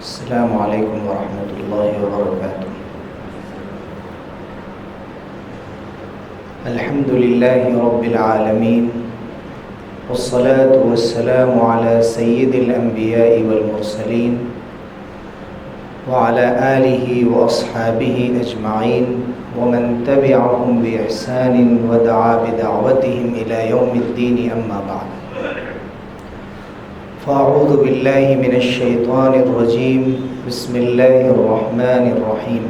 السلام علیکم ورحمۃ اللہ وبرکاتہ۔ الحمد للہ رب العالمین والصلاة والسلام علی سید الانبیاء والمرسلین وعلی آلہ واصحابہ اجمعین ومن تبعهم بإحسان ودعا بدعوتهم إلى يوم الدین اما بعد۔ فاعوذ باللہ من الشیطان الرجیم بسم اللہ الرحمن الرحیم۔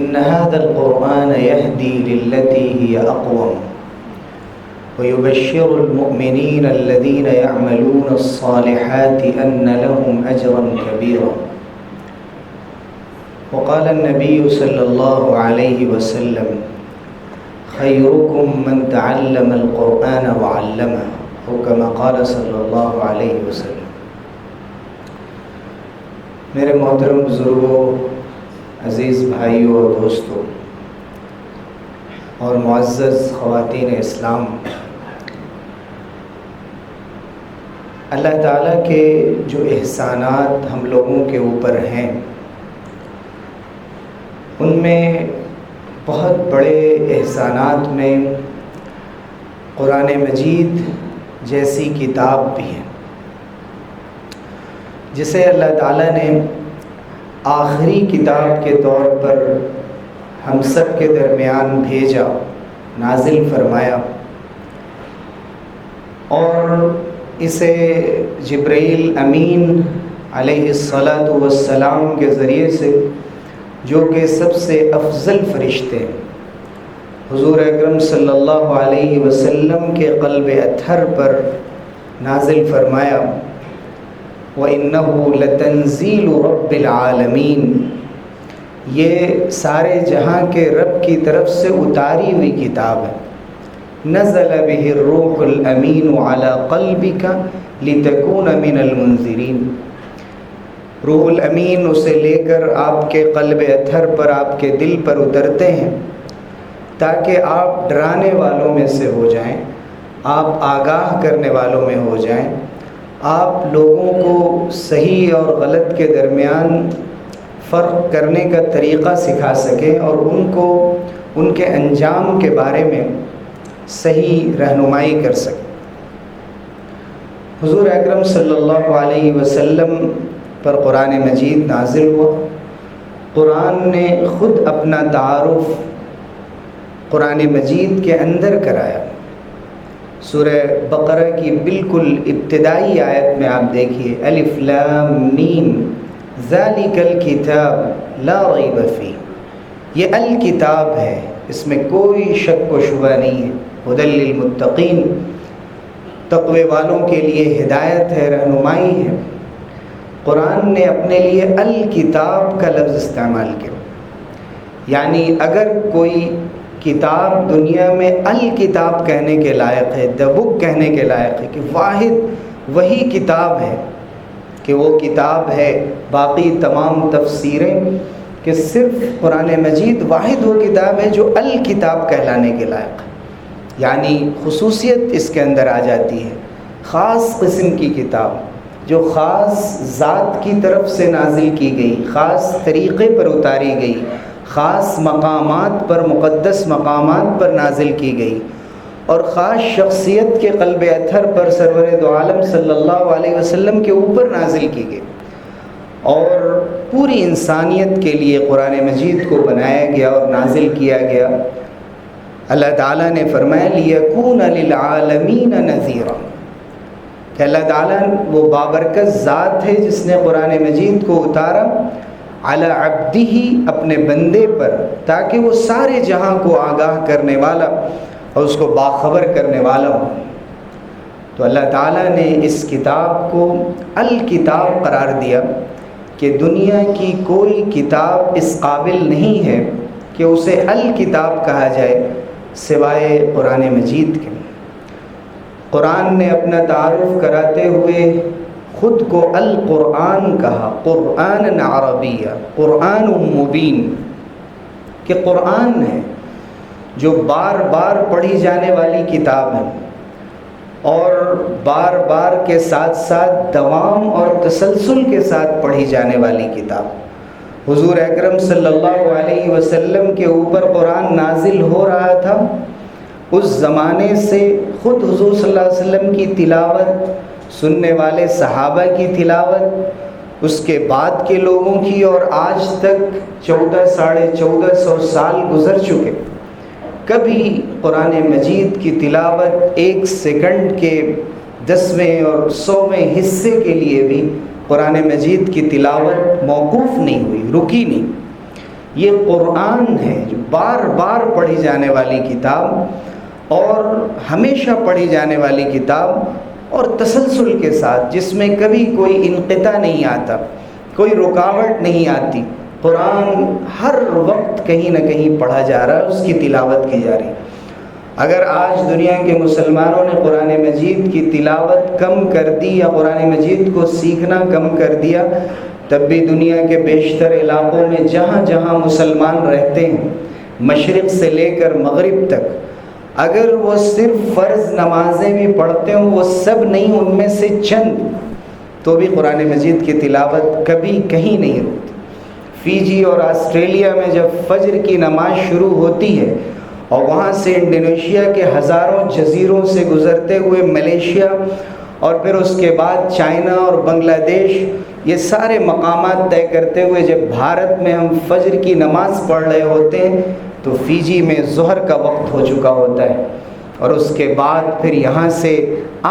ان هذا القرآن يهدي للتي هي أقوم ويبشر المؤمنين الذين يعملون الصالحات أن لهم أجرا كبيرا۔ وقال النبي صلى الله عليه وسلم خيركم من تعلم القرآن وعلمه او کما قال صلی اللہ علیہ وسلم۔ میرے محترم بزرگوں، عزیز بھائیوں اور دوستوں اور معزز خواتین اسلام، اللہ تعالیٰ کے جو احسانات ہم لوگوں کے اوپر ہیں، ان میں بہت بڑے احسانات میں قرآن مجید جیسی کتاب بھی ہے، جسے اللہ تعالیٰ نے آخری کتاب کے طور پر ہم سب کے درمیان بھیجا، نازل فرمایا، اور اسے جبرائیل امین علیہ الصلاۃ والسلام کے ذریعے سے، جو کہ سب سے افضل فرشتے ہیں، حضور اکرم صلی اللہ علیہ وسلم کے قلب اطہر پر نازل فرمایا۔ وَإِنَّهُ لَتَنزِيلُ رَبِّ الْعَالَمِينَ، یہ سارے جہاں کے رب کی طرف سے اتاری ہوئی کتاب ہے۔ نزل بہ الروح الامین علی قلبک لتکون من المنذرین، روح الامین اسے لے کر آپ کے قلب اطہر پر، آپ کے دل پر اترتے ہیں تاکہ آپ ڈرانے والوں میں سے ہو جائیں، آپ آگاہ کرنے والوں میں ہو جائیں، آپ لوگوں کو صحیح اور غلط کے درمیان فرق کرنے کا طریقہ سکھا سکیں اور ان کو ان کے انجام کے بارے میں صحیح رہنمائی کر سکیں۔ حضور اکرم صلی اللہ علیہ وسلم پر قرآن مجید نازل ہوا۔ قرآن نے خود اپنا تعارف قرآن مجید کے اندر کرایا۔ سورہ بقرہ کی بالکل ابتدائی آیت میں آپ دیکھیے، الف لام میم ذالک الکتاب لا ریب فیہ، یہ الکتاب ہے، اس میں کوئی شک و شبہ نہیں ہے، ھدی للمتقین، تقوی والوں کے لیے ہدایت ہے، رہنمائی ہے۔ قرآن نے اپنے لیے الکتاب کا لفظ استعمال کیا، یعنی اگر کوئی کتاب دنیا میں الکتاب کہنے کے لائق ہے، دا بک کہنے کے لائق ہے، کہ واحد وہی کتاب ہے، کہ وہ کتاب ہے، باقی تمام تفسیریں کہ صرف قرآن مجید واحد وہ کتاب ہے جو الکتاب کہلانے کے لائق ہے، یعنی خصوصیت اس کے اندر آ جاتی ہے، خاص قسم کی کتاب جو خاص ذات کی طرف سے نازل کی گئی، خاص طریقے پر اتاری گئی، خاص مقامات پر، مقدس مقامات پر نازل کی گئی، اور خاص شخصیت کے قلب اطہر پر سرور دو عالم صلی اللہ علیہ وسلم کے اوپر نازل کی گئی، اور پوری انسانیت کے لیے قرآن مجید کو بنایا گیا اور نازل کیا گیا۔ اللہ تعالیٰ نے فرمایا لِيَكُونَ لِلْعَالَمِينَ نَذِيرًا، کہ اللہ تعالیٰ وہ بابرکت ذات ہے جس نے قرآن مجید کو اتارا علی عبدہ، اپنے بندے پر، تاکہ وہ سارے جہاں کو آگاہ کرنے والا اور اس کو باخبر کرنے والا ہو۔ تو اللہ تعالیٰ نے اس کتاب کو الکتاب قرار دیا کہ دنیا کی کوئی کتاب اس قابل نہیں ہے کہ اسے الکتاب کہا جائے سوائے قرآن مجید کے۔ قرآن نے اپنا تعارف کراتے ہوئے خود کو القرآن کہا، قرآن عربیہ، قرآن مبین، کہ قرآن ہے جو بار بار پڑھی جانے والی کتاب ہے، اور بار بار کے ساتھ ساتھ دوام اور تسلسل کے ساتھ پڑھی جانے والی کتاب۔ حضور اکرم صلی اللہ علیہ وسلم کے اوپر قرآن نازل ہو رہا تھا، اس زمانے سے خود حضور صلی اللہ علیہ وسلم کی تلاوت، سننے والے صحابہ کی تلاوت، اس کے بعد کے لوگوں کی، اور آج تک 1400 سال گزر چکے، کبھی قرآن مجید کی تلاوت 1 سیکنڈ کے 10ویں اور 100ویں حصے کے لیے بھی قرآن مجید کی تلاوت موقوف نہیں ہوئی، رکی نہیں۔ یہ قرآن ہے جو بار بار پڑھی جانے والی کتاب، اور ہمیشہ پڑھی جانے والی کتاب، اور تسلسل کے ساتھ، جس میں کبھی کوئی انقطاع نہیں آتا، کوئی رکاوٹ نہیں آتی۔ قرآن ہر وقت کہیں نہ کہیں پڑھا جا رہا ہے، اس کی تلاوت کی جا رہی ہے۔ اگر آج دنیا کے مسلمانوں نے قرآن مجید کی تلاوت کم کر دی یا قرآن مجید کو سیکھنا کم کر دیا، تب بھی دنیا کے بیشتر علاقوں میں جہاں جہاں مسلمان رہتے ہیں، مشرق سے لے کر مغرب تک، اگر وہ صرف فرض نمازیں بھی پڑھتے ہوں، وہ سب نہیں، ان میں سے چند، تو بھی قرآن مجید کی تلاوت کبھی کہیں نہیں رکتی۔ فیجی اور آسٹریلیا میں جب فجر کی نماز شروع ہوتی ہے، اور وہاں سے انڈونیشیا کے ہزاروں جزیروں سے گزرتے ہوئے ملیشیا، اور پھر اس کے بعد چائنا اور بنگلہ دیش، یہ سارے مقامات طے کرتے ہوئے جب بھارت میں ہم فجر کی نماز پڑھ رہے ہوتے ہیں، تو فیجی میں ظہر کا وقت ہو چکا ہوتا ہے، اور اس کے بعد پھر یہاں سے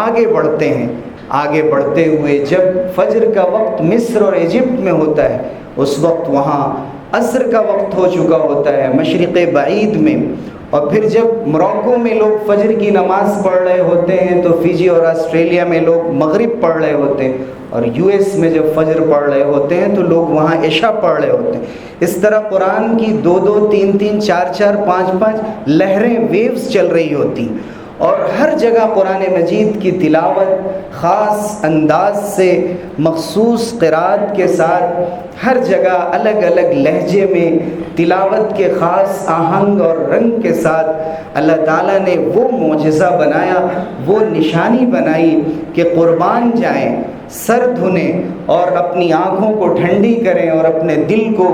آگے بڑھتے ہیں۔ آگے بڑھتے ہوئے جب فجر کا وقت مصر اور ایجپٹ میں ہوتا ہے، اس وقت وہاں عصر کا وقت ہو چکا ہوتا ہے مشرق بعید میں، اور پھر جب موروکو میں لوگ فجر کی نماز پڑھ رہے ہوتے ہیں، تو فیجی اور آسٹریلیا میں لوگ مغرب پڑھ رہے ہوتے ہیں، اور یو ایس میں جب فجر پڑھ رہے ہوتے ہیں تو لوگ وہاں عشاء پڑھ رہے ہوتے ہیں۔ اس طرح قرآن کی 2-2 3-3 4-4 5-5 لہریں، ویوز چل رہی ہوتی، اور ہر جگہ قرآن مجید کی تلاوت خاص انداز سے، مخصوص قرات کے ساتھ، ہر جگہ الگ الگ لہجے میں تلاوت کے خاص آہنگ اور رنگ کے ساتھ اللہ تعالیٰ نے وہ معجزہ بنایا، وہ نشانی بنائی کہ قربان جائیں، سر دھنیں اور اپنی آنکھوں کو ٹھنڈی کریں اور اپنے دل کو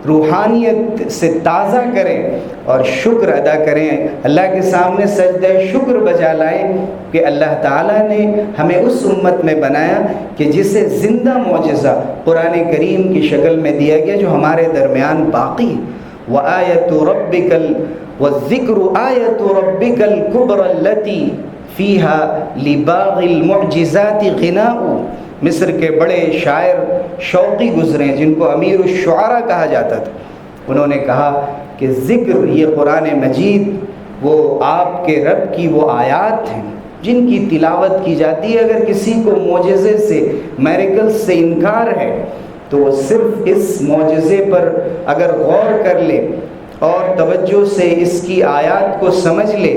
روحانیت سے تازہ کریں اور شکر ادا کریں، اللہ کے سامنے سجدہ شکر بجا لائیں کہ اللہ تعالیٰ نے ہمیں اس امت میں بنایا کہ جسے زندہ معجزہ قرآن کریم کی شکل میں دیا گیا، جو ہمارے درمیان باقی ہے۔ وَآیَةُ رَبِّكَ وَالذِّكْرُ آیَةُ رَبِّكَ الْكُبْرَى الَّتِي فِيهَا لِبَاغِ الْمُعْجِزَاتِ غِنَاءُ۔ مصر کے بڑے شاعر شوقی گزرے جن کو امیر الشعراء کہا جاتا تھا، انہوں نے کہا کہ ذکر، یہ قرآن مجید، وہ آپ کے رب کی وہ آیات ہیں جن کی تلاوت کی جاتی ہے۔ اگر کسی کو معجزے سے، میریکل سے انکار ہے، تو وہ صرف اس معجزے پر اگر غور کر لے اور توجہ سے اس کی آیات کو سمجھ لے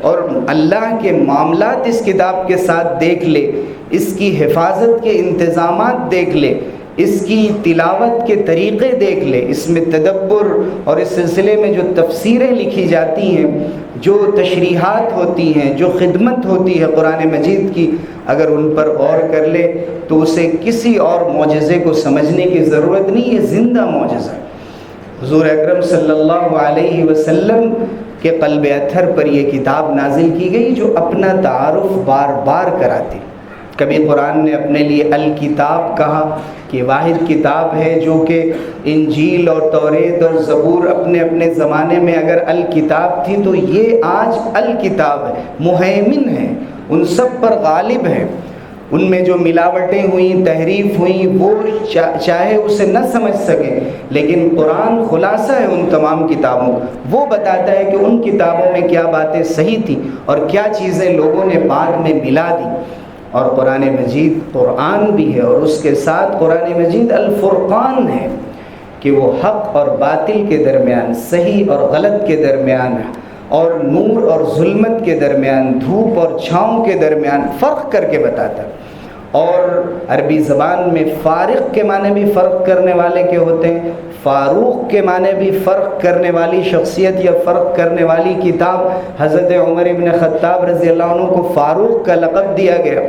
اور اللہ کے معاملات اس کتاب کے ساتھ دیکھ لے، اس کی حفاظت کے انتظامات دیکھ لے، اس کی تلاوت کے طریقے دیکھ لے، اس میں تدبر اور اس سلسلے میں جو تفسیریں لکھی جاتی ہیں، جو تشریحات ہوتی ہیں، جو خدمت ہوتی ہے قرآن مجید کی، اگر ان پر غور کر لے تو اسے کسی اور معجزے کو سمجھنے کی ضرورت نہیں، یہ زندہ معجزہ ہے۔ حضور اکرم صلی اللہ علیہ وسلم کے قلب اطہر پر یہ کتاب نازل کی گئی، جو اپنا تعارف بار بار کراتی۔ کبھی قرآن نے اپنے لیے الکتاب کہا کہ واحد کتاب ہے جو کہ انجیل اور توریت اور زبور اپنے اپنے زمانے میں اگر الکتاب تھی، تو یہ آج الکتاب ہے، مہیمن ہے، ان سب پر غالب ہے۔ ان میں جو ملاوٹیں ہوئیں، تحریف ہوئیں، وہ چاہے اسے نہ سمجھ سکیں، لیکن قرآن خلاصہ ہے ان تمام کتابوں کا۔ وہ بتاتا ہے کہ ان کتابوں میں کیا باتیں صحیح تھیں اور کیا چیزیں لوگوں نے بعد میں ملا دی۔ اور قرآن مجید قرآن بھی ہے، اور اس کے ساتھ قرآن مجید الفرقان ہے کہ وہ حق اور باطل کے درمیان، صحیح اور غلط کے درمیان، اور نور اور ظلمت کے درمیان، دھوپ اور چھاؤں کے درمیان فرق کر کے بتاتا ہے۔ اور عربی زبان میں فارق کے معنی بھی فرق کرنے والے کے ہوتے ہیں۔ فاروق کے معنی بھی فرق کرنے والی شخصیت یا فرق کرنے والی کتاب، حضرت عمر ابن خطاب رضی اللہ عنہ کو فاروق کا لقب دیا گیا،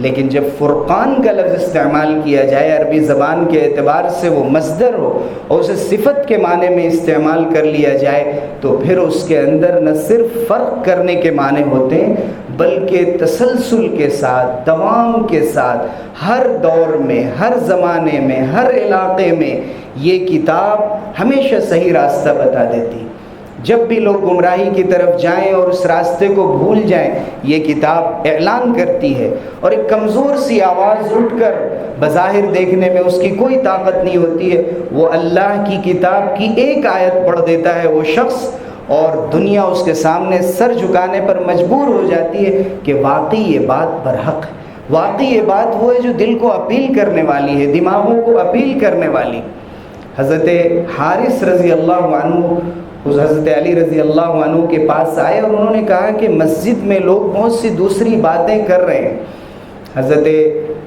لیکن جب فرقان کا لفظ استعمال کیا جائے عربی زبان کے اعتبار سے وہ مصدر ہو اور اسے صفت کے معنی میں استعمال کر لیا جائے تو پھر اس کے اندر نہ صرف فرق کرنے کے معنی ہوتے ہیں بلکہ تسلسل کے ساتھ، دوام کے ساتھ، ہر دور میں، ہر زمانے میں، ہر علاقے میں یہ کتاب ہمیشہ صحیح راستہ بتا دیتی۔ جب بھی لوگ گمراہی کی طرف جائیں اور اس راستے کو بھول جائیں، یہ کتاب اعلان کرتی ہے، اور ایک کمزور سی آواز اٹھ کر بظاہر دیکھنے میں اس کی کوئی طاقت نہیں ہوتی ہے، وہ اللہ کی کتاب کی ایک آیت پڑھ دیتا ہے وہ شخص، اور دنیا اس کے سامنے سر جھکانے پر مجبور ہو جاتی ہے کہ واقعی یہ بات برحق ہے، واقعی یہ بات وہ ہے جو دل کو اپیل کرنے والی ہے، دماغوں کو اپیل کرنے والی۔ حضرت حارث رضی اللہ عنہ اس حضرت علی رضی اللہ عنہ کے پاس آئے اور انہوں نے کہا کہ مسجد میں لوگ بہت سی دوسری باتیں کر رہے ہیں۔ حضرت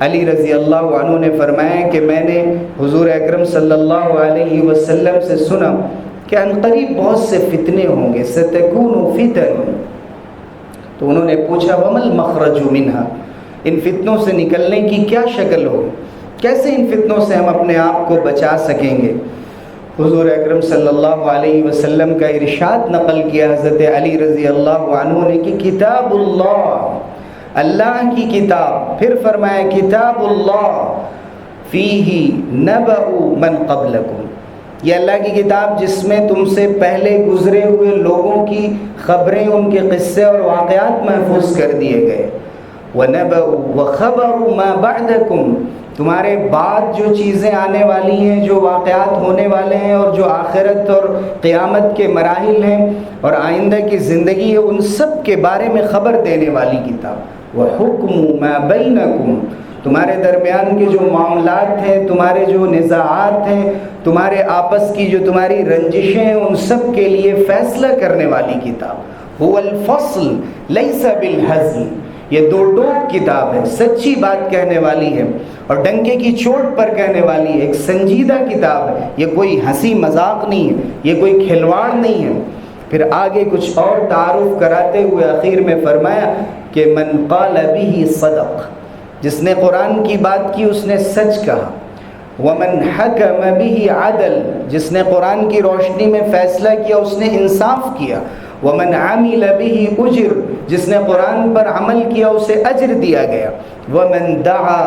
علی رضی اللہ عنہ نے فرمایا کہ میں نے حضور اکرم صلی اللہ علیہ وسلم سے سنا کہ عنقریب بہت سے فتنے ہوں گے، ستکون فتن۔ تو انہوں نے پوچھا وما المخرج منہا، ان فتنوں سے نکلنے کی کیا شکل ہوگی، کیسے ان فتنوں سے ہم اپنے آپ کو بچا سکیں گے؟ حضور اکرم صلی اللہ علیہ وسلم کا ارشاد نقل کیا حضرت علی رضی اللہ عنہ نے کہ کتاب اللہ، اللہ کی کتاب، پھر فرمایا کتاب اللہ فیہ نبأ من قبلکم، یہ اللہ کی کتاب جس میں تم سے پہلے گزرے ہوئے لوگوں کی خبریں، ان کے قصے اور واقعات محفوظ کر دیے گئے، وَنَبَأُ وَخَبَرُ مَا بَعْدَكُمْ، تمہارے بعد جو چیزیں آنے والی ہیں، جو واقعات ہونے والے ہیں اور جو آخرت اور قیامت کے مراحل ہیں اور آئندہ کی زندگی ہے، ان سب کے بارے میں خبر دینے والی کتاب۔ وَحُكْمُ مَا بَيْنَكُمْ، تمہارے درمیان کے جو معاملات ہیں، تمہارے جو نزاعات ہیں، تمہارے آپس کی جو تمہاری رنجشیں ہیں، ان سب کے لیے فیصلہ کرنے والی کتاب۔ هُوَ الْفَصْلُ لَيْسَ بِالْهَزْلِ، یہ دو ٹوک کتاب ہے، سچی بات کہنے والی ہے اور ڈنکے کی چوٹ پر کہنے والی ہے، ایک سنجیدہ کتاب ہے، یہ کوئی ہنسی مذاق نہیں ہے، یہ کوئی کھلواڑ نہیں ہے۔ پھر آگے کچھ اور تعارف کراتے ہوئے آخر میں فرمایا کہ من قال به صدق، جس نے قرآن کی بات کی اس نے سچ کہا، ومن حکم به عدل، جس نے قرآن کی روشنی میں فیصلہ کیا اس نے انصاف کیا، ومن عمل به اجر، جس نے قرآن پر عمل کیا اسے اجر دیا گیا، ومن دعا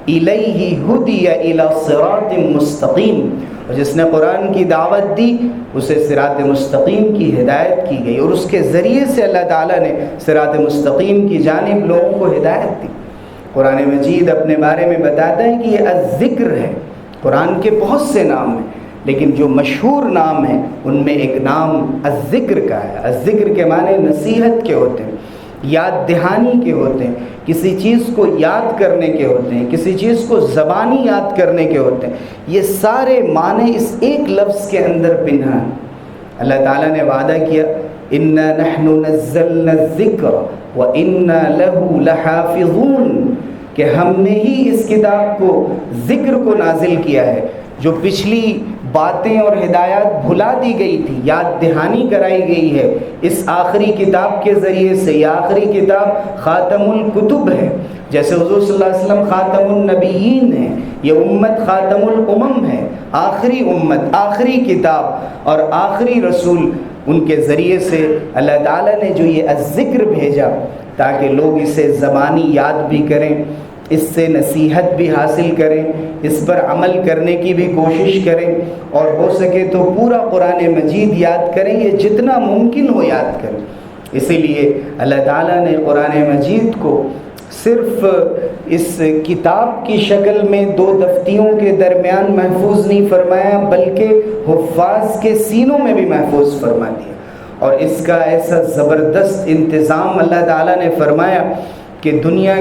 الیہ ہدی الی صراط مستقیم، اور جس نے قرآن کی دعوت دی اسے صراط مستقیم کی ہدایت کی گئی، اور اس کے ذریعے سے اللہ تعالیٰ نے صراط مستقیم کی جانب لوگوں کو ہدایت دی۔ قرآن مجید اپنے بارے میں بتاتا ہے کہ یہ الذکر ہے، قرآن کے بہت سے نام ہیں لیکن جو مشہور نام ہیں ان میں ایک نام الذکر کا ہے۔ الذکر کے معنی نصیحت کے ہوتے ہیں، یاد دہانی کے ہوتے ہیں، کسی چیز کو یاد کرنے کے ہوتے ہیں، کسی چیز کو زبانی یاد کرنے کے ہوتے ہیں، یہ سارے معنی اس ایک لفظ کے اندر پنہا ہے۔ اللہ تعالیٰ نے وعدہ کیا اِنَّا نَحْنُ نَزَّلْنَا الذِّكْرَ وَإِنَّا لَهُ لَحَافِظُونَ، کہ ہم نے ہی اس کتاب کو، ذکر کو نازل کیا ہے، جو پچھلی باتیں اور ہدایات بھلا دی گئی تھی، یاد دہانی کرائی گئی ہے اس آخری کتاب کے ذریعے سے۔ یہ آخری کتاب خاتم الکتب ہے، جیسے حضور صلی اللہ علیہ وسلم خاتم النبیین ہیں، یہ امت خاتم الامم ہے، آخری امت، آخری کتاب اور آخری رسول، ان کے ذریعے سے اللہ تعالیٰ نے جو یہ الذکر بھیجا تاکہ لوگ اسے زبانی یاد بھی کریں، اس سے نصیحت بھی حاصل کریں، اس پر عمل کرنے کی بھی کوشش کریں، اور ہو سکے تو پورا قرآن مجید یاد کریں، یہ جتنا ممکن ہو یاد کریں۔ اسی لیے اللہ تعالیٰ نے قرآن مجید کو صرف اس کتاب کی شکل میں دو دفتیوں کے درمیان محفوظ نہیں فرمایا بلکہ حفاظ کے سینوں میں بھی محفوظ فرما دیا، اور اس کا ایسا زبردست انتظام اللہ تعالیٰ نے فرمایا کہ دنیا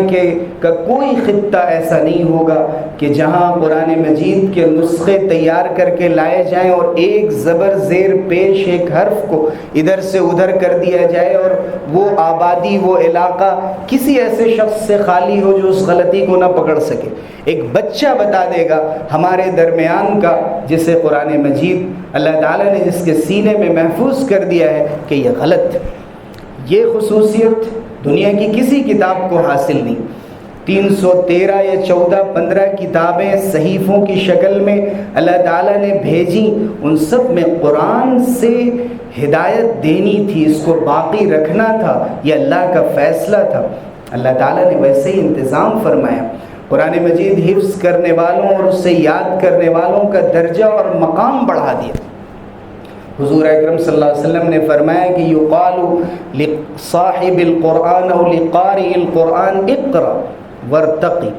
کا کوئی خطہ ایسا نہیں ہوگا کہ جہاں قرآن مجید کے نسخے تیار کر کے لائے جائیں اور ایک زبر زیر پیش ایک حرف کو ادھر سے ادھر کر دیا جائے اور وہ آبادی وہ علاقہ کسی ایسے شخص سے خالی ہو جو اس غلطی کو نہ پکڑ سکے۔ ایک بچہ بتا دے گا ہمارے درمیان کا، جسے قرآن مجید اللہ تعالیٰ نے جس کے سینے میں محفوظ کر دیا ہے کہ یہ غلط ہے۔ یہ خصوصیت دنیا کی کسی کتاب کو حاصل نہیں۔ 313 یا 14-15 کتابیں صحیفوں کی شکل میں اللہ تعالیٰ نے بھیجیں، ان سب میں قرآن سے ہدایت دینی تھی، اس کو باقی رکھنا تھا، یہ اللہ کا فیصلہ تھا۔ اللہ تعالیٰ نے ویسے ہی انتظام فرمایا۔ قرآن مجید حفظ کرنے والوں اور اسے یاد کرنے والوں کا درجہ اور مقام بڑھا دیا۔ حضور اکرم صلی اللہ علیہ وسلم نے فرمایا کہ یقال لصاحب القرآن او لقارئ القرآن اقرأ وارتقی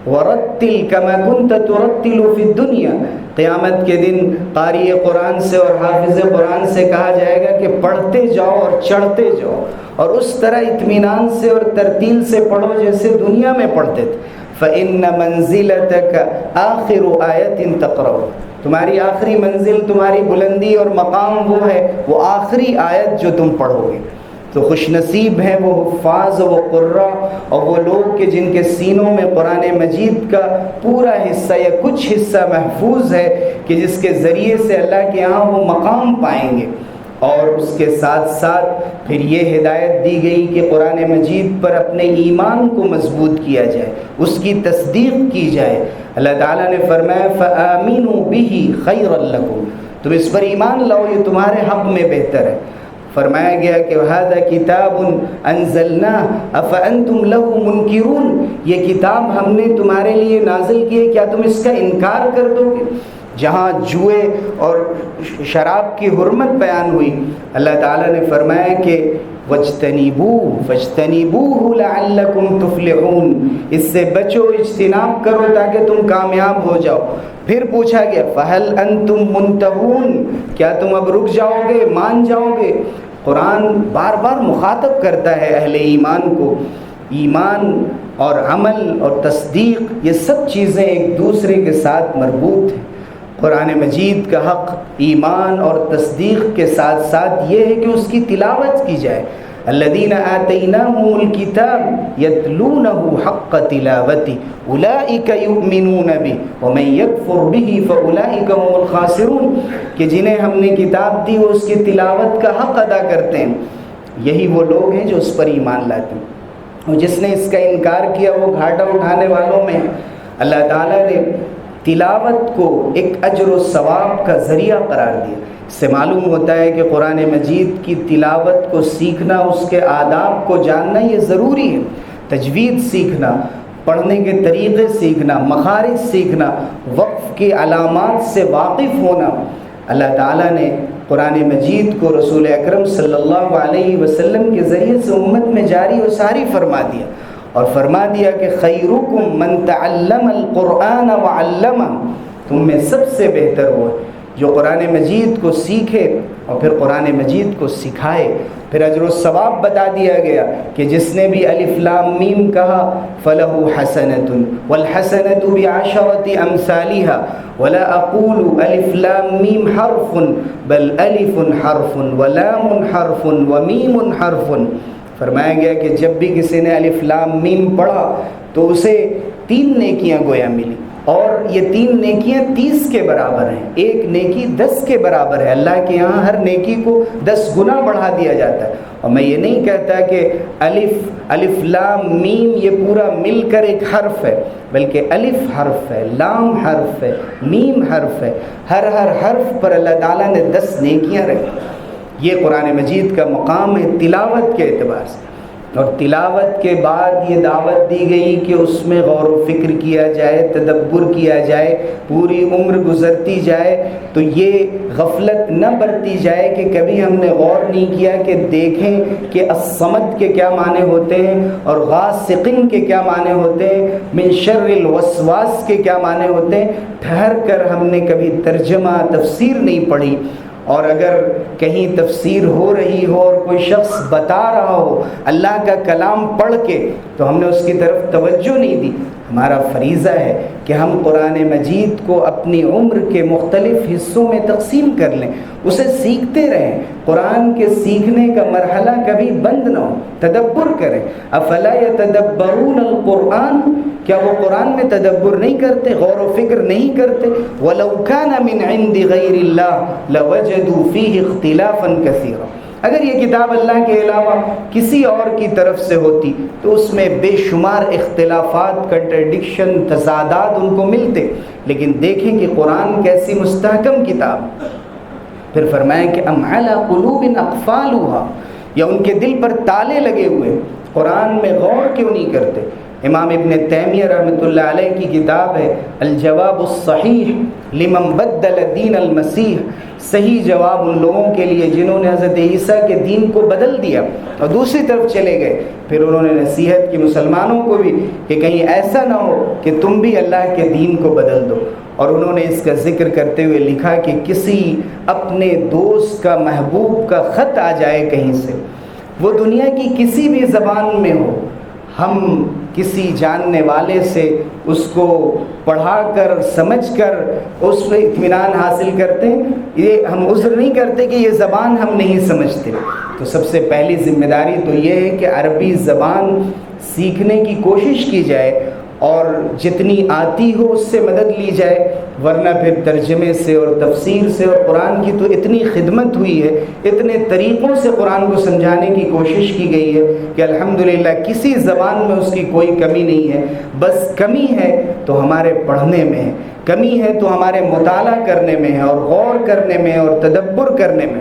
ورتل کما کنت ترتل فی الدنیا۔ قیامت کے دن قاری قرآن سے اور حافظ قرآن سے کہا جائے گا کہ پڑھتے جاؤ اور چڑھتے جاؤ، اور اس طرح اطمینان سے اور ترتیل سے پڑھو جیسے دنیا میں پڑھتے تھے۔ فإن منزلتک آخر آیۃ تقرأ، تمہاری آخری منزل، تمہاری بلندی اور مقام وہ ہے، وہ آخری آیت جو تم پڑھو گے۔ تو خوش نصیب ہیں وہ حفاظ و وہ قراء اور وہ لوگ کہ جن کے سینوں میں قرآن مجید کا پورا حصہ یا کچھ حصہ محفوظ ہے، کہ جس کے ذریعے سے اللہ کے یہاں وہ مقام پائیں گے۔ اور اس کے ساتھ ساتھ پھر یہ ہدایت دی گئی کہ قرآن مجید پر اپنے ایمان کو مضبوط کیا جائے، اس کی تصدیق کی جائے۔ اللہ تعالیٰ نے فرمایا فآمنوا بہ خیر لکم، تم اس پر ایمان لاؤ، یہ تمہارے حق میں بہتر ہے۔ فرمایا گیا کہ ھذا کتاب انزلناہ افانتم لہ منکرون، یہ کتاب ہم نے تمہارے لیے نازل کی ہے، کیا تم اس کا انکار کر دو گے؟ جہاں جوئے اور شراب کی حرمت بیان ہوئی، اللہ تعالیٰ نے فرمایا کہ وَاجْتَنِبُوهُ فَاجْتَنِبُوهُ لَعَلَّكُمْ تُفْلِحُونَ، اس سے بچو، اجتناب کرو تاکہ تم کامیاب ہو جاؤ۔ پھر پوچھا گیا فَهَلْ أَنْتُمْ مُنْتَهُونَ، کیا تم اب رک جاؤ گے، مان جاؤ گے؟ قرآن بار بار مخاطب کرتا ہے اہل ایمان کو۔ ایمان اور عمل اور تصدیق، یہ سب چیزیں ایک دوسرے کے ساتھ مربوط ہیں۔ قرآن مجید کا حق ایمان اور تصدیق کے ساتھ ساتھ یہ ہے کہ اس کی تلاوت کی جائے۔ الذین آتیناہم الکتاب یتلونہ حق تلاوتہ اولئک یؤمنون بہ ومن یکفر بہ فاولئک هم الخاسرون، کہ جنہیں ہم نے کتاب دی وہ اس کی تلاوت کا حق ادا کرتے ہیں، یہی وہ لوگ ہیں جو اس پر ایمان لاتے ہیں، اور جس نے اس کا انکار کیا وہ گھاٹا اٹھانے والوں میں۔ اللہ تعالیٰ نے تلاوت کو ایک اجر و ثواب کا ذریعہ قرار دیا۔ اس سے معلوم ہوتا ہے کہ قرآن مجید کی تلاوت کو سیکھنا، اس کے آداب کو جاننا یہ ضروری ہے۔ تجوید سیکھنا، پڑھنے کے طریقے سیکھنا، مخارج سیکھنا، وقف کی علامات سے واقف ہونا۔ اللہ تعالیٰ نے قرآن مجید کو رسول اکرم صلی اللہ علیہ وسلم کے ذریعے سے امت میں جاری و ساری فرما دیا، اور فرما دیا کہ خیرکم من تعلم القرآن وعلمہ، تم میں سب سے بہتر وہ جو قرآن مجید کو سیکھے اور پھر قرآن مجید کو سکھائے۔ پھر اجر و ثواب بتا دیا گیا کہ جس نے بھی الف لام میم کہا فلہ حسنۃ والحسنۃ بعشرۃ امثالها ولا اقول الف لام میم حرف بل الف حرف ولام حرف ومیم حرف۔ فرمایا گیا کہ جب بھی کسی نے الف لام میم پڑھا تو اسے 3 نیکیاں گویا ملی، اور یہ 3 نیکیاں 30 کے برابر ہیں، ایک نیکی 10 کے برابر ہے۔ اللہ کے یہاں ہر نیکی کو 10 گنا بڑھا دیا جاتا ہے۔ اور میں یہ نہیں کہتا کہ الف لام میم یہ پورا مل کر ایک حرف ہے، بلکہ الف حرف ہے، لام حرف ہے، میم حرف ہے، ہر حرف پر اللہ تعالیٰ نے 10 نیکیاں رکھی۔ یہ قرآن مجید کا مقام ہے تلاوت کے اعتبار سے۔ اور تلاوت کے بعد یہ دعوت دی گئی کہ اس میں غور و فکر کیا جائے، تدبر کیا جائے، پوری عمر گزرتی جائے تو یہ غفلت نہ برتی جائے کہ کبھی ہم نے غور نہیں کیا کہ دیکھیں کہ الصمد کے کیا معنی ہوتے ہیں اور غاسقن کے کیا معنی ہوتے ہیں، من شر الوسواس کے کیا معنی ہوتے ہیں۔ ٹھہر کر ہم نے کبھی ترجمہ تفسیر نہیں پڑھی، اور اگر کہیں تفسیر ہو رہی ہو اور کوئی شخص بتا رہا ہو اللہ کا کلام پڑھ کے تو ہم نے اس کی طرف توجہ نہیں دی۔ ہمارا فریضہ ہے کہ ہم قرآن مجید کو اپنی عمر کے مختلف حصوں میں تقسیم کر لیں، اسے سیکھتے رہیں، قرآن کے سیکھنے کا مرحلہ کبھی بند نہ ہو، تدبر کریں۔ افلا یتدبرون القرآن، کیا وہ قرآن میں تدبر نہیں کرتے، غور و فکر نہیں کرتے؟ وَلَوْ كَانَ مِنْ عِنْدِ غَيْرِ اللَّهِ لَوَجَدُوا فِيهِ اخْتِلَافًا كَثِيرًا۔ اگر یہ کتاب اللہ کے علاوہ کسی اور کی طرف سے ہوتی تو اس میں بے شمار اختلافات، کنٹرڈکشن، تضادات ان کو ملتے، لیکن دیکھیں کہ قرآن کیسی مستحکم کتاب۔ پھر فرمایا کہ ام علی قلوب اقفالها، یا ان کے دل پر تالے لگے ہوئے، قرآن میں غور کیوں نہیں کرتے؟ امام ابن تیمیہ رحمۃ اللہ علیہ کی کتاب ہے الجواب الصحیح لمن بدل دین المسیح، صحیح جواب ان لوگوں کے لیے جنہوں نے حضرت عیسیٰ کے دین کو بدل دیا اور دوسری طرف چلے گئے۔ پھر انہوں نے نصیحت کی مسلمانوں کو بھی کہ کہیں ایسا نہ ہو کہ تم بھی اللہ کے دین کو بدل دو، اور انہوں نے اس کا ذکر کرتے ہوئے لکھا کہ کسی اپنے دوست کا، محبوب کا خط آ جائے کہیں سے، وہ دنیا کی کسی بھی زبان میں ہو، ہم کسی جاننے والے سے اس کو پڑھا کر سمجھ کر اس پہ اطمینان حاصل کرتے ہیں، یہ ہم عذر نہیں کرتے کہ یہ زبان ہم نہیں سمجھتے۔ تو سب سے پہلی ذمہ داری تو یہ ہے کہ عربی زبان سیکھنے کی کوشش کی جائے اور جتنی آتی ہو اس سے مدد لی جائے، ورنہ پھر ترجمے سے اور تفسیر سے، اور قرآن کی تو اتنی خدمت ہوئی ہے، اتنے طریقوں سے قرآن کو سمجھانے کی کوشش کی گئی ہے کہ الحمدللہ کسی زبان میں اس کی کوئی کمی نہیں ہے۔ بس کمی ہے تو ہمارے پڑھنے میں ہے، کمی ہے تو ہمارے مطالعہ کرنے میں ہے اور غور کرنے میں اور تدبر کرنے میں۔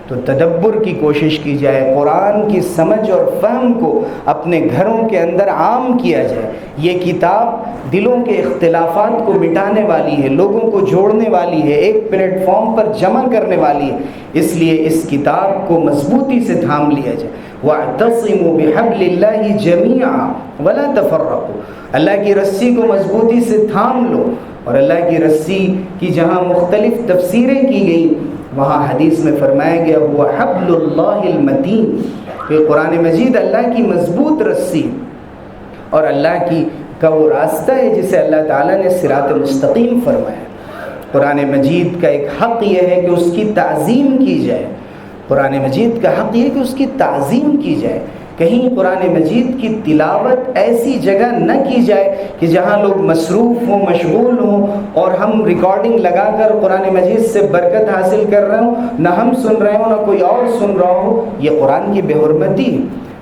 تو تدبر کی کوشش کی جائے، قرآن کی سمجھ اور فہم کو اپنے گھروں کے اندر عام کیا جائے۔ یہ کتاب دلوں کے اختلافات کو مٹانے والی ہے، لوگوں کو جوڑنے والی ہے، ایک پلیٹ فارم پر جمع کرنے والی ہے، اس لیے اس کتاب کو مضبوطی سے تھام لیا جائے۔ وَاعْتَصِمُوا بِحَبْلِ اللَّهِ جَمِيعًا وَلَا تَفَرَّقُوا، اللہ کی رسی کو مضبوطی سے تھام لو، اور اللہ کی رسی کی جہاں مختلف تفسیریں کی گئیں وہاں حدیث میں فرمایا گیا ہوا حبل اللہ المتین، کہ قرآن مجید اللہ کی مضبوط رسی اور اللہ کی کا وہ راستہ ہے جسے اللہ تعالیٰ نے صراط مستقیم فرمایا۔ قرآن مجید کا ایک حق یہ ہے کہ اس کی تعظیم کی جائے، قرآن مجید کا حق یہ ہے کہ اس کی تعظیم کی جائے۔ کہیں قرآن مجید کی تلاوت ایسی جگہ نہ کی جائے کہ جہاں لوگ مصروف ہوں، مشغول ہوں، اور ہم ریکارڈنگ لگا کر قرآن مجید سے برکت حاصل کر رہے ہوں، نہ ہم سن رہے ہوں نہ کوئی اور سن رہا ہو، یہ قرآن کی بے حرمتی ہے۔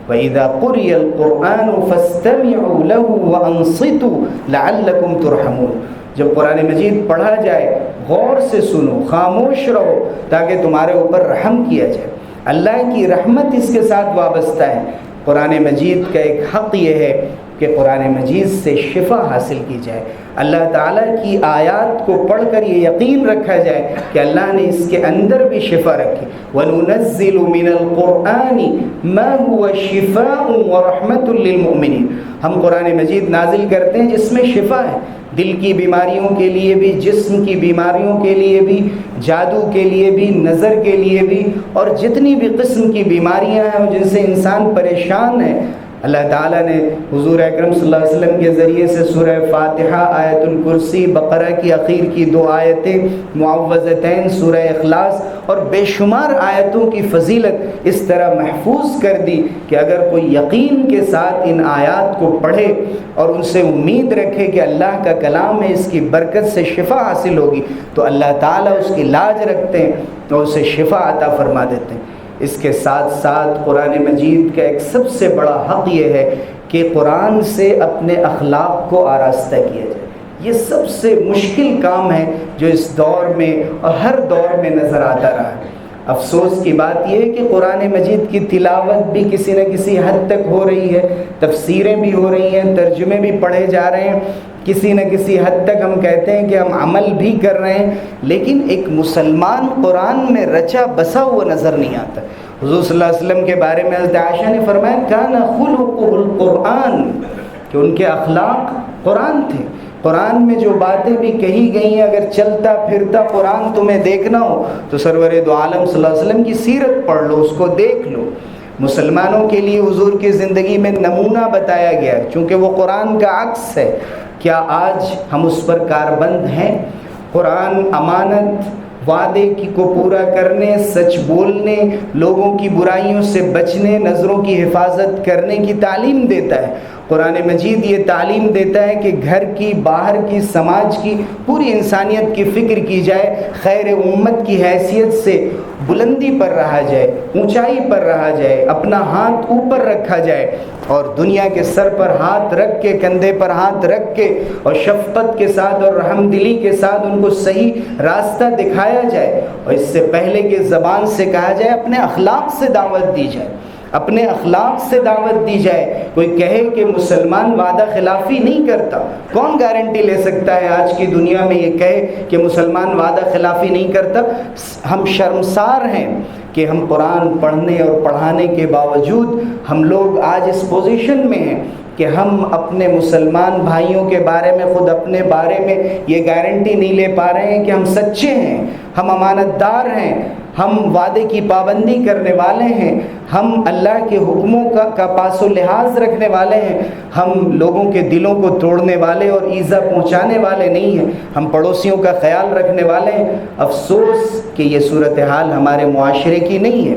وَإِذَا قُرِئَ الْقُرْآنُ فَاسْتَمِعُوا لَهُ وَأَنصِتُوا لَعَلَّكُمْ تُرْحَمُونَ، جب قرآن مجید پڑھا جائے غور سے سنو، خاموش رہو تاکہ تمہارے اوپر رحم کیا جائے۔ اللہ کی رحمت اس کے ساتھ وابستہ ہے۔ قرآن مجید کا ایک حق یہ ہے کہ قرآن مجید سے شفا حاصل کی جائے، اللہ تعالیٰ کی آیات کو پڑھ کر یہ یقین رکھا جائے کہ اللہ نے اس کے اندر بھی شفا رکھی۔ وَنُنَزِّلُ مِنَ الْقُرْآنِ مَا هُوَ شِفَاءٌ وَرَحْمَةٌ لِّلْمُؤْمِنِينَ، ہم قرآن مجید نازل کرتے ہیں جس میں شفا ہے، دل کی بیماریوں کے لیے بھی، جسم کی بیماریوں کے لیے بھی، جادو کے لیے بھی، نظر کے لیے بھی، اور جتنی بھی قسم کی بیماریاں ہیں جن سے انسان پریشان ہے، اللہ تعالیٰ نے حضور اکرم صلی اللہ علیہ وسلم کے ذریعے سے سورہ فاتحہ، آیت الکرسی، بقرہ کی اخیر کی 2 آیتیں، معوذتین، سورہ اخلاص اور بے شمار آیتوں کی فضیلت اس طرح محفوظ کر دی کہ اگر کوئی یقین کے ساتھ ان آیات کو پڑھے اور ان سے امید رکھے کہ اللہ کا کلام ہے، اس کی برکت سے شفا حاصل ہوگی، تو اللہ تعالیٰ اس کی لاج رکھتے ہیں اور اسے شفا عطا فرما دیتے ہیں۔ اس کے ساتھ ساتھ قرآن مجید کا ایک سب سے بڑا حق یہ ہے کہ قرآن سے اپنے اخلاق کو آراستہ کیا جائے۔ یہ سب سے مشکل کام ہے جو اس دور میں اور ہر دور میں نظر آتا رہا ہے۔ افسوس کی بات یہ ہے کہ قرآن مجید کی تلاوت بھی کسی نہ کسی حد تک ہو رہی ہے، تفسیریں بھی ہو رہی ہیں، ترجمے بھی پڑھے جا رہے ہیں، کسی نہ کسی حد تک ہم کہتے ہیں کہ ہم عمل بھی کر رہے ہیں، لیکن ایک مسلمان قرآن میں رچا بسا ہوا نظر نہیں آتا۔ حضور صلی اللہ علیہ وسلم کے بارے میں حضرت عائشہ نے فرمایا کان خلقہ القرآن، کہ ان کے اخلاق قرآن تھے۔ قرآن میں جو باتیں بھی کہی گئی ہیں، اگر چلتا پھرتا قرآن تمہیں دیکھنا ہو تو سرور دو عالم صلی اللہ علیہ وسلم کی سیرت پڑھ لو، اس کو دیکھ لو۔ مسلمانوں کے لیے حضور کی زندگی میں نمونہ بتایا گیا چونکہ وہ قرآن کا عکس ہے۔ کیا آج ہم اس پر کاربند ہیں؟ قرآن امانت، وعدے کو پورا کرنے، سچ بولنے، لوگوں کی برائیوں سے بچنے، نظروں کی حفاظت کرنے کی تعلیم دیتا ہے۔ قرآن مجید یہ تعلیم دیتا ہے کہ گھر کی، باہر کی، سماج کی، پوری انسانیت کی فکر کی جائے، خیر امت کی حیثیت سے بلندی پر رہا جائے، اونچائی پر رہا جائے، اپنا ہاتھ اوپر رکھا جائے اور دنیا کے سر پر ہاتھ رکھ کے، کندھے پر ہاتھ رکھ کے اور شفقت کے ساتھ اور رحم دلی کے ساتھ ان کو صحیح راستہ دکھایا جائے۔ اور اس سے پہلے کہ زبان سے کہا جائے، اپنے اخلاق سے دعوت دی جائے، اپنے اخلاق سے دعوت دی جائے۔ کوئی کہے کہ مسلمان وعدہ خلافی نہیں کرتا، کون گارنٹی لے سکتا ہے آج کی دنیا میں یہ کہے کہ مسلمان وعدہ خلافی نہیں کرتا؟ ہم شرمسار ہیں کہ ہم قرآن پڑھنے اور پڑھانے کے باوجود ہم لوگ آج اس پوزیشن میں ہیں کہ ہم اپنے مسلمان بھائیوں کے بارے میں، خود اپنے بارے میں یہ گارنٹی نہیں لے پا رہے ہیں کہ ہم سچے ہیں، ہم امانت دار ہیں، ہم وعدے کی پابندی کرنے والے ہیں، ہم اللہ کے حکموں کا پاس و لحاظ رکھنے والے ہیں، ہم لوگوں کے دلوں کو توڑنے والے اور ایذا پہنچانے والے نہیں ہیں، ہم پڑوسیوں کا خیال رکھنے والے ہیں۔ افسوس کہ یہ صورتحال ہمارے معاشرے کی نہیں ہے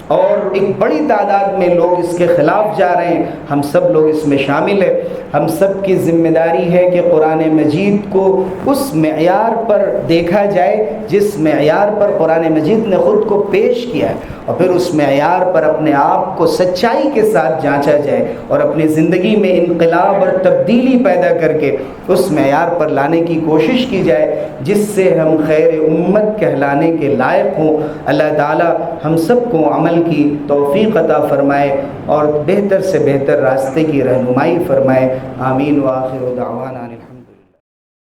اور ایک بڑی تعداد میں لوگ اس کے خلاف جا رہے ہیں۔ ہم سب لوگ اس میں شامل ہیں۔ ہم سب کی ذمہ داری ہے کہ قرآن مجید کو اس معیار پر دیکھا جائے جس معیار پر قرآن مجید نے خود کو پیش کیا ہے، اور پھر اس معیار پر اپنے آپ کو سچائی کے ساتھ جانچا جائے اور اپنی زندگی میں انقلاب اور تبدیلی پیدا کر کے اس معیار پر لانے کی کوشش کی جائے جس سے ہم خیر امت کہلانے کے لائق ہوں۔ اللہ تعالی ہم سب کو عمل کی توفیق عطا فرمائے اور بہتر سے بہتر راستے کی رہنمائی فرمائے۔ آمین وآخر دعوانا۔